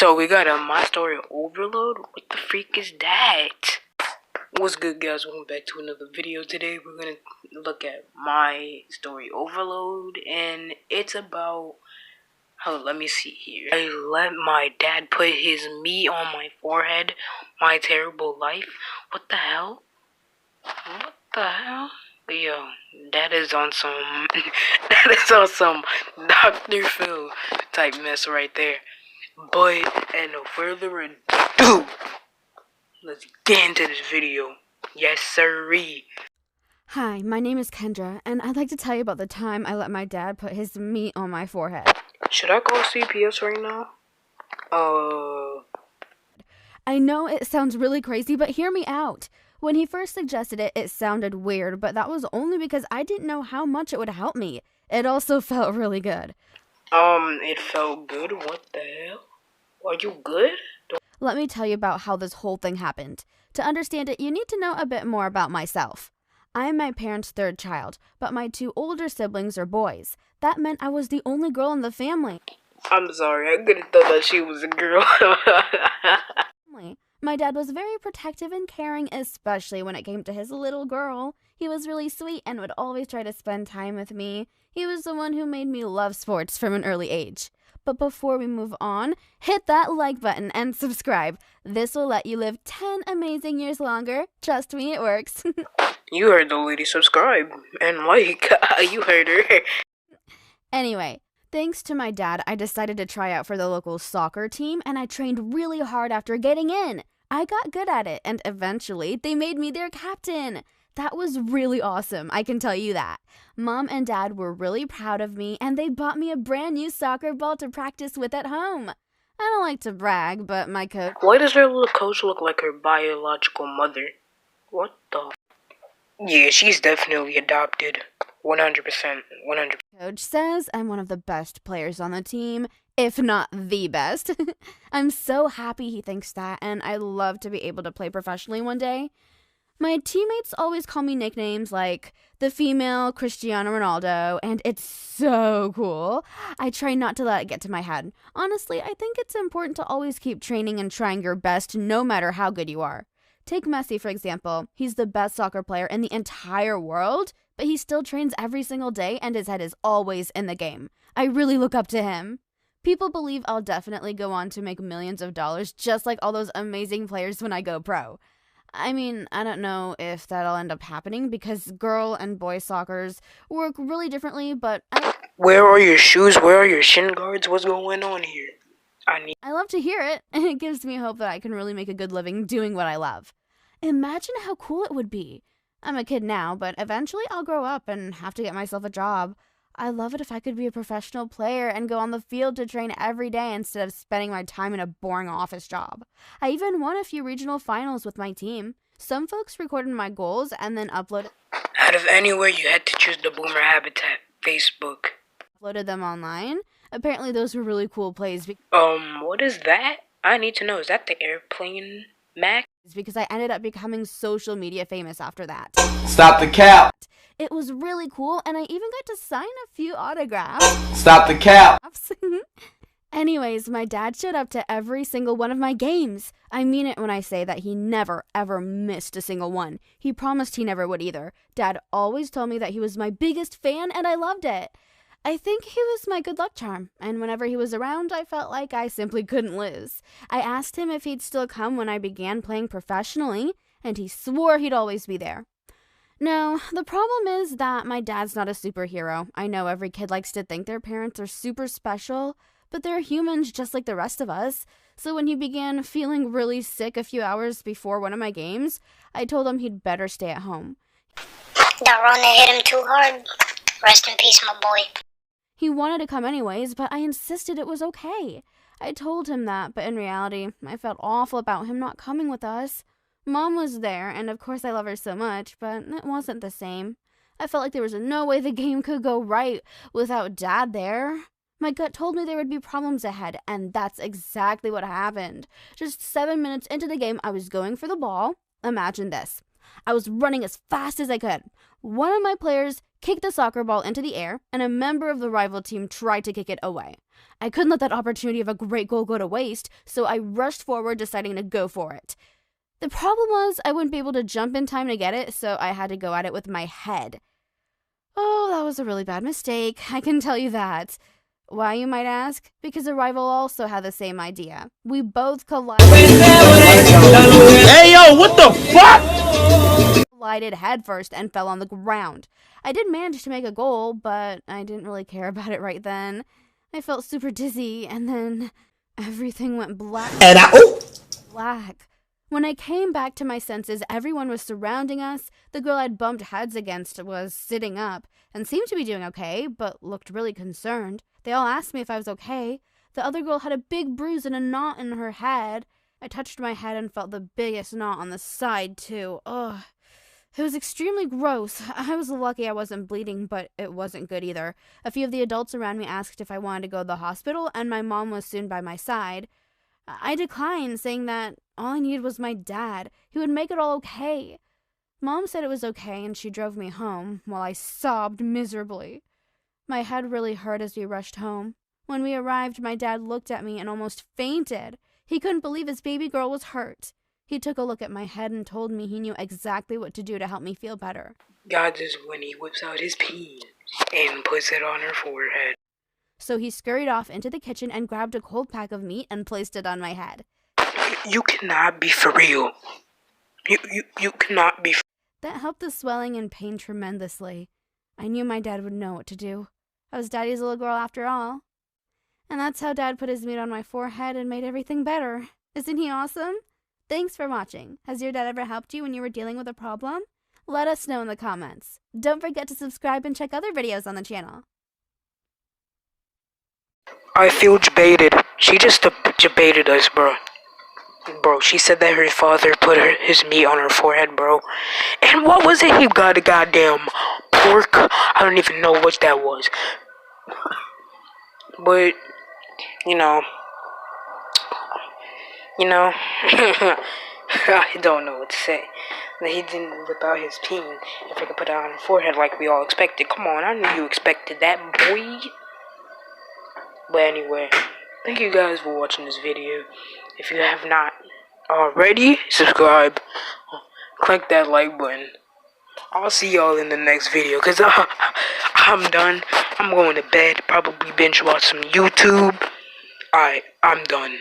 So we got a My Story Overload? What the freak is that? What's good, guys? Welcome back to another video. Today we're gonna look at My Story Overload, and it's about let me see here. I let my dad put his meat on my forehead. My terrible life. What the hell? What the hell? Yo, that is on some that is on some Dr. Phil type mess right there. But and no further ado, let's get into this video. Yes, sirree. Hi, my name is Kendra, and I'd like to tell you about the time I let my dad put his meat on my forehead. Should I call CPS right now? I know it sounds really crazy, but hear me out. When he first suggested it, it sounded weird, but that was only because I didn't know how much it would help me. It also felt really good. It felt good? What the hell? Are you good? Let me tell you about how this whole thing happened. To understand it, you need to know a bit more about myself. I'm my parents' third child, but my two older siblings are boys. That meant I was the only girl in the family. I'm sorry, I couldn't thought that she was a girl. My dad was very protective and caring, especially when it came to his little girl. He was really sweet and would always try to spend time with me. He was the one who made me love sports from an early age. But before we move on, hit that like button and subscribe. This will let you live 10 amazing years longer. Trust me, it works. You heard the lady. Subscribe and like. You heard her. Anyway, thanks to my dad, I decided to try out for the local soccer team, and I trained really hard after getting in. I got good at it, and eventually they made me their captain. That was really awesome, I can tell you that. Mom and Dad were really proud of me, and they bought me a brand new soccer ball to practice with at home. I don't like to brag, but my coach... Why does her little coach look like her biological mother? What the... Yeah, she's definitely adopted. 100%. 100%. Coach says I'm one of the best players on the team, if not the best. I'm so happy he thinks that, and I love to be able to play professionally one day. My teammates always call me nicknames like the female Cristiano Ronaldo, and it's so cool. I try not to let it get to my head. Honestly, I think it's important to always keep training and trying your best no matter how good you are. Take Messi, for example. He's the best soccer player in the entire world, but he still trains every single day and his head is always in the game. I really look up to him. People believe I'll definitely go on to make millions of dollars just like all those amazing players when I go pro. I mean, I don't know if that'll end up happening because girl and boy soccers work really differently, but Where are your shoes? Where are your shin guards? What's going on here? I love to hear it, and it gives me hope that I can really make a good living doing what I love. Imagine how cool it would be. I'm a kid now, but eventually I'll grow up and have to get myself a job. I love it if I could be a professional player and go on the field to train every day instead of spending my time in a boring office job. I even won a few regional finals with my team. Some folks recorded my goals and then uploaded anywhere you had to choose the Boomer Habitat. Facebook. Uploaded them online. Apparently those were really cool plays. What is that? I need to know. Is that the airplane Mac? Because I ended up becoming social media famous after that. Stop the cap! It was really cool, and I even got to sign a few autographs. Stop the cap! Anyways, my dad showed up to every single one of my games. I mean it when I say that he never, ever missed a single one. He promised he never would either. Dad always told me that he was my biggest fan, and I loved it. I think he was my good luck charm, and whenever he was around, I felt like I simply couldn't lose. I asked him if he'd still come when I began playing professionally, and he swore he'd always be there. Now, the problem is that my dad's not a superhero. I know every kid likes to think their parents are super special, but they're humans just like the rest of us. So when he began feeling really sick a few hours before one of my games, I told him he'd better stay at home. That Rona hit him too hard. Rest in peace, my boy. He wanted to come anyways, but I insisted it was okay. I told him that, but in reality, I felt awful about him not coming with us. Mom was there, and of course I love her so much, but it wasn't the same. I felt like there was no way the game could go right without Dad there. My gut told me there would be problems ahead, and that's exactly what happened. Just 7 minutes into the game, I was going for the ball. Imagine this. I was running as fast as I could. One of my players kicked the soccer ball into the air, and a member of the rival team tried to kick it away. I couldn't let that opportunity of a great goal go to waste, so I rushed forward, deciding to go for it. The problem was I wouldn't be able to jump in time to get it, so I had to go at it with my head. Oh, that was a really bad mistake, I can tell you that. Why, you might ask? Because the rival also had the same idea. We both collided. Hey, yo, what the fuck? Collided headfirst and fell on the ground. I did manage to make a goal, but I didn't really care about it right then. I felt super dizzy, and then everything went black. Black. When I came back to my senses, everyone was surrounding us. The girl I'd bumped heads against was sitting up and seemed to be doing okay, but looked really concerned. They all asked me if I was okay. The other girl had a big bruise and a knot in her head. I touched my head and felt the biggest knot on the side, too. Ugh. It was extremely gross. I was lucky I wasn't bleeding, but it wasn't good either. A few of the adults around me asked if I wanted to go to the hospital, and my mom was soon by my side. I declined, saying that all I needed was my dad. He would make it all okay. Mom said it was okay, and she drove me home, while I sobbed miserably. My head really hurt as we rushed home. When we arrived, my dad looked at me and almost fainted. He couldn't believe his baby girl was hurt. He took a look at my head and told me he knew exactly what to do to help me feel better. God is when he whips out his peen and puts it on her forehead. So he scurried off into the kitchen and grabbed a cold pack of meat and placed it on my head. You cannot be for real. You cannot be. That helped the swelling and pain tremendously. I knew my dad would know what to do. I was Daddy's little girl after all. And that's how Dad put his meat on my forehead and made everything better. Isn't he awesome? Thanks for watching. Has your dad ever helped you when you were dealing with a problem? Let us know in the comments. Don't forget to subscribe and check other videos on the channel. I feel debated. She just debated us, bro. Bro, she said that her father put his meat on her forehead, bro. And what was it? He got a goddamn pork. I don't even know what that was. But, you know, I don't know what to say. He didn't whip out his peen if he could put it on his forehead like we all expected. Come on, I knew you expected that, boy. But anyway, thank you guys for watching this video. If you have not already, subscribe. Click that like button. I'll see y'all in the next video, because I'm done. I'm going to bed, probably binge watch some YouTube. Alright, I'm done.